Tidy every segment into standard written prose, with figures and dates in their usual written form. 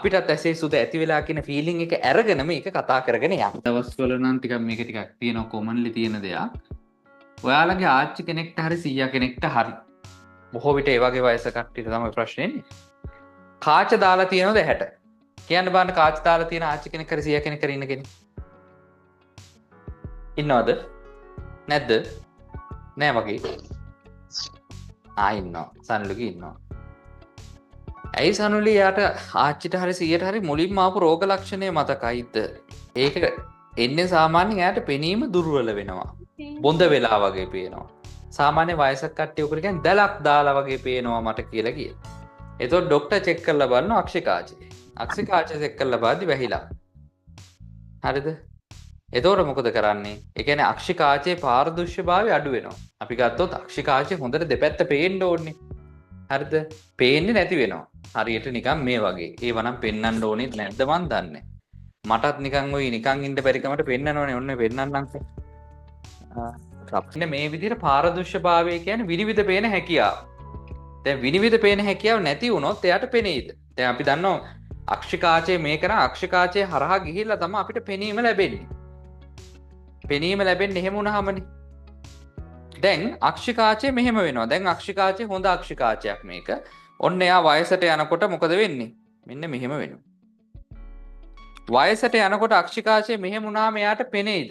අපිටත් ඇසේ සුද ඇති වෙලා කියන ෆීලිං එක අරගෙන මේක කතා කරගෙන යන්න. දවස්වල නම් ටිකක් මේක ටිකක් තියෙනවා කොමන්ලි තියෙන දෙයක්. ඔයාලගේ ආච්චි කෙනෙක්ට හරි සීයා කෙනෙක්ට හරි බොහෝ විට ඒ වගේ වයස කට්ටියට තමයි ප්‍රශ්නේ එන්නේ. කාච දාලා තියෙනවද ඇහැට? කියන්න බලන්න කාච දාලා තියෙන ආච්චි කෙනෙක් හරි සීයා කෙනෙක් හරි ඉන්න කෙනෙක්. ඉන්නවද? නැද්ද? නෑ වගේ. ඉන්නවා. සනුලුගේ ඉන්නවා. ඇයි සනුලි යාට ආච්චිට හරි සීයට හරි මුලින්ම ආපු රෝග ලක්ෂණය මතකයිද? ඒක එන්නේ සාමාන්‍යයෙන් යාට පෙනීම දුර්වල වෙනවා. බොඳ වෙලා වගේ පේනවා. සාමාන්‍ය වයසක කට්ටිය උකට කියන්නේ දැලක් දාලා වගේ පේනවා මට කියලා කියනවා. එතකොට ડોක්ටර් චෙක් කරලා බලනවා අක්ෂිකාචය. අක්ෂිකාචය චෙක් කරලා බලද්දි වැහිලා. හරිද? එතකොට මොකද කරන්නේ? ඒ කියන්නේ අක්ෂිකාචයේ පාරදර්ශීභාවය අඩු වෙනවා. අපි ගත්තොත් අක්ෂිකාචය හොඳට දෙපැත්ත පේන්න ඕනේ. හරිද? පේන්නේ නැති වෙනවා. හරියට නිකන් මේ වගේ. ඒවනම් පෙන්වන්න ඕනෙත් නැද්ද මන් දන්නේ. මටත් නිකන් ඔය නිකන් ඉන්න බැරි කමට පෙන්වනවනේ. ඔන්න පෙන්වන්නම්. අපිට මේ විදිහට පාරදර්ශීභාවය කියන්නේ විනිවිද පේන හැකියාව. දැන් විනිවිද පේන හැකියාව නැති වුණොත් එයාට පෙනේද? දැන් අපි දන්නවා අක්ෂිකාචය මේක නම් අක්ෂිකාචය හරහා ගිහිල්ලා තමයි අපිට පෙනීම ලැබෙන්නේ. පෙනීම ලැබෙන්නේ එහෙම වුණාමනේ. දැන් අක්ෂිකාචය මෙහෙම වෙනවා. දැන් අක්ෂිකාචය හොඳ අක්ෂිකාචයක් මේක. ඔන්න එයා වයසට යනකොට මොකද වෙන්නේ? මෙන්න මෙහෙම වෙනවා. වයසට යනකොට අක්ෂිකාචය මෙහෙම වුණාම එයාට පෙනේද?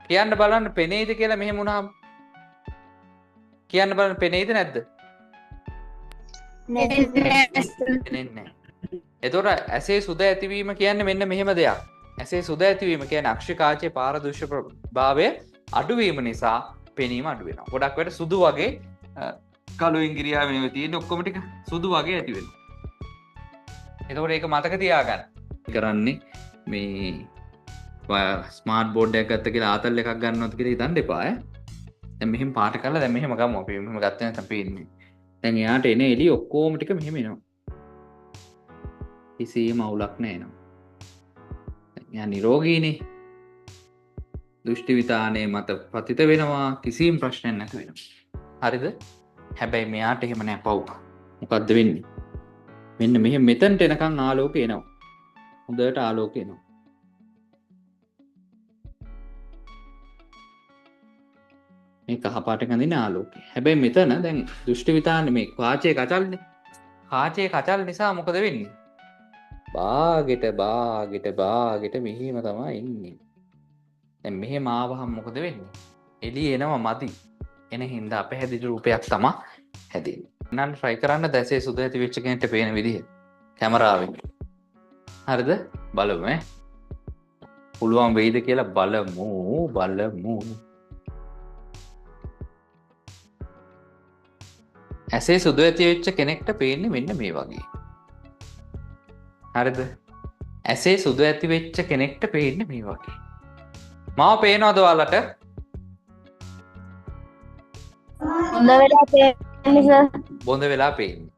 කියන්න බලන්න පෙනේද කියලා මෙහෙම වුණාම. කියන්න බලන්න පෙනේද නැද්ද? පෙනෙන්නේ නැහැ. එතකොට ඇසේ සුද ඇතිවීම කියන්නේ මෙන්න මෙහෙම දෙයක්. ඇසේ සුද ඇතිවීම කියන්නේ අක්ෂිකාචයේ පාරදර්ශීභාවය අඩුවීම නිසා පෙනීම අඩු වෙනවා. ගොඩක් වෙලට සුදු වගේ කළු ඉංග්‍රීසිය වෙනව තියෙන ඔක්කොම ටික සුදු වගේ ඇති වෙනවා. එතකොට ඒක මතක තියාගන්න. කරන්නේ මේ ස්මාර්ට් බෝඩ් එකක් ගත්ත කියලා ආතල් එකක් ගන්නවද කියලා හිතන්න එපා ඈ. දැන් මෙහෙම පාට කරලා දැන් මෙහෙම ගමු අපි. මෙහෙම ගත්ත නැත්නම් පේන්නේ. දැන් එයාට එන එළිය ඔක්කොම ටික මෙහෙම එනවා. කිසිම අවුලක් නැහැ එනවා. එයා නිරෝගීනේ. දෘෂ්ටි විතානේ මත පතිත වෙනවා. කිසිම ප්‍රශ්නයක් නැති වෙනවා. හරිද? හැබැයි මෙයාට එහෙම නෑ පව්. මොකද්ද වෙන්නේ? මෙන්න මෙහෙම මෙතනට එනකන් ආලෝකය එනවා. හොඳට ආලෝකය එනවා. මේ කහ පාට ගඳින ආලෝකය. හැබැයි මෙතන දැන් දෘෂ්ටි විතානේ මේ කාචයේ කචල්නේ. කාචයේ කචල් නිසා මොකද වෙන්නේ? බාගෙට මෙහිම තමයි ඉන්නේ. දැන් මෙහෙම ආවහම මොකද වෙන්නේ? එළිය එනවා මදි. එන හින්දා අපහැදිලි රූපයක් තමයි හැදෙන්නේ. නන් try කරන්න දැසේ සුද ඇති වෙච්ච කෙනෙක්ට පේන විදිහ කැමරාවෙන්. හරිද? බලමු ඈ. පුළුවන් වෙයිද කියලා බලමු. ඇසේ සුදු ඇති වෙච්ච කෙනෙක්ට පේන්නේ මෙන්න මේ වගේ. හරිද? ඇසේ සුදු ඇති වෙච්ච කෙනෙක්ට පේන්නේ මේ වගේ. මාව පේනවද ඔයාලට? බොඳ වෙලා පේන්නේ.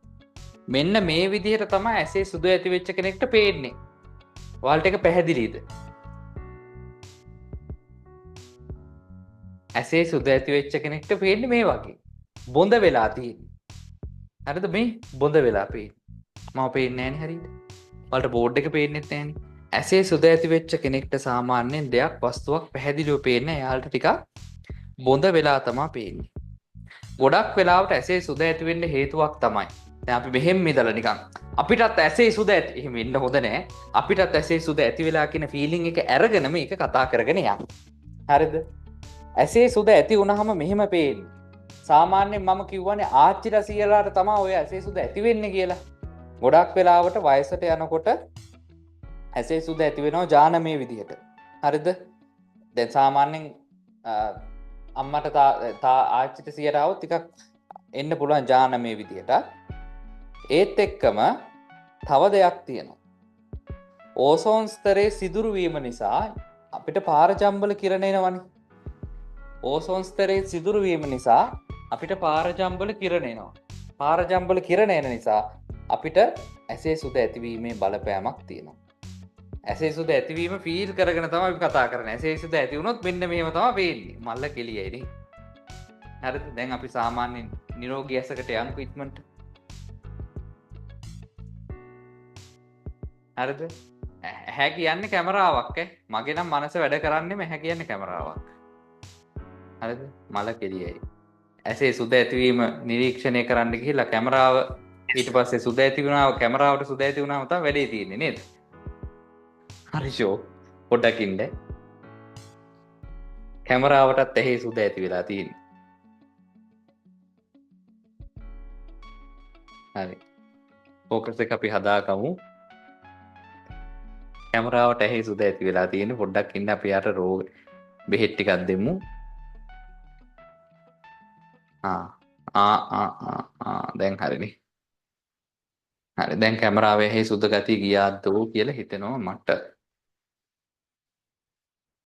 මෙන්න මේ විදිහට තමයි ඇසේ සුදු ඇති වෙච්ච කෙනෙක්ට පේන්නේ. ඔයාලට ඒක පැහැදිලිද? ඇසේ සුදු ඇති වෙච්ච කෙනෙක්ට පේන්නේ මේ වගේ. බොඳ වෙලා තියෙන්නේ. හරිද මේ බොඳ වෙලා පේන්නේ. මම පේන්නේ නැහැ නේ හරියට. ඔයාලට බෝඩ් එක පේන්නෙත් නැහැ නේ. ඇසේ සුද ඇති වෙච්ච කෙනෙක්ට සාමාන්‍යයෙන් දෙයක් වස්තුවක් පැහැදිලිව පේන්නේ. එයාලට ටිකක් බොඳ වෙලා තමයි පේන්නේ. ගොඩක් වෙලාවට ඇසේ සුද ඇති වෙන්න හේතුවක් තමයි. දැන් අපි මෙහෙම ඉඳලා නිකන් අපිටත් ඇසේ සුද ඇති එහෙම ඉන්න හොඳ නැහැ. අපිටත් ඇසේ සුද ඇති වෙලා කියන ෆීලිං එක අරගෙන මේක කතා කරගෙන යන්න. හරිද? ඇසේ සුද ඇති වුණාම මෙහෙම පේන්නේ. සාමාන්‍යයෙන් මම කියවනේ ආච්චිලා සීයලාට තමයි ඔය ඇසේ සුද ඇති වෙන්නේ කියලා. ගොඩක් වෙලාවට වයසට යනකොට ඇසේ සුද ඇති වෙනවා ජානමය විදිහට. හරිද? දැන් සාමාන්‍යයෙන් අම්මට ආච්චිට සීයට આવොත් ටිකක් එන්න පුළුවන් ජානමය විදිහට. ඒත් එක්කම තව දෙයක් තියෙනවා. ඕසෝන් ස්තරයේ සිදුරු වීම නිසා අපිට පාරජම්බල කිරණ එනවනේ. ඕසෝන් ස්තරයේ සිදුරු වීම නිසා අපිට පාරජම්බල කිරණ එනවා. පාරජම්බල කිරණ එන නිසා අපිට ඇසේ සුද ඇතිවීමේ බලපෑමක් තියෙනවා. ඇසේ සුද ඇතිවීම ෆීල් කරගෙන තමයි අපි කතා කරන්නේ. ඇසේ සුද ඇති වුණොත් මෙන්න මෙහෙම තමයි පේන්නේ. මල්ල කෙලියයි නේ. හරිද? දැන් අපි සාමාන්‍යයෙන් නිරෝගී ඇසකට යන්කෝ ඉක්මනට. හරිද? ඇහැ කියන්නේ කැමරාවක් ඈ. මගේ නම් මනස වැඩ කරන්නේම ඇහැ කියන්නේ කැමරාවක්. හරිද? මල කෙලියයි. ඇසේ සුද ඇතිවීම නිරීක්ෂණය කරන්න ගිහිල්ලා කැමරාව ඊට පස්සේ සුද ඇති වුණා කැමරාවට සුද ඇති වුණාම තමයි වැඩේ තියෙන්නේ නේද? හරි ෂෝ. පොඩ්ඩක් ඉන්න. කැමරාවටත් ඇහි සුද ඇති වෙලා තියෙන්නේ. හරි. ෆෝකස් එක අපි හදාගමු. කැමරාවට ඇහි සුද ඇති වෙලා තියෙන්නේ. පොඩ්ඩක් ඉන්න අපි යාට රෝග බෙහෙත් ටිකක් දෙමු. දැන් හරිනේ. හරි දැන් කැමරාවේ ඇහි සුද ගතිය ගියාද කියලා හිතෙනවා මට.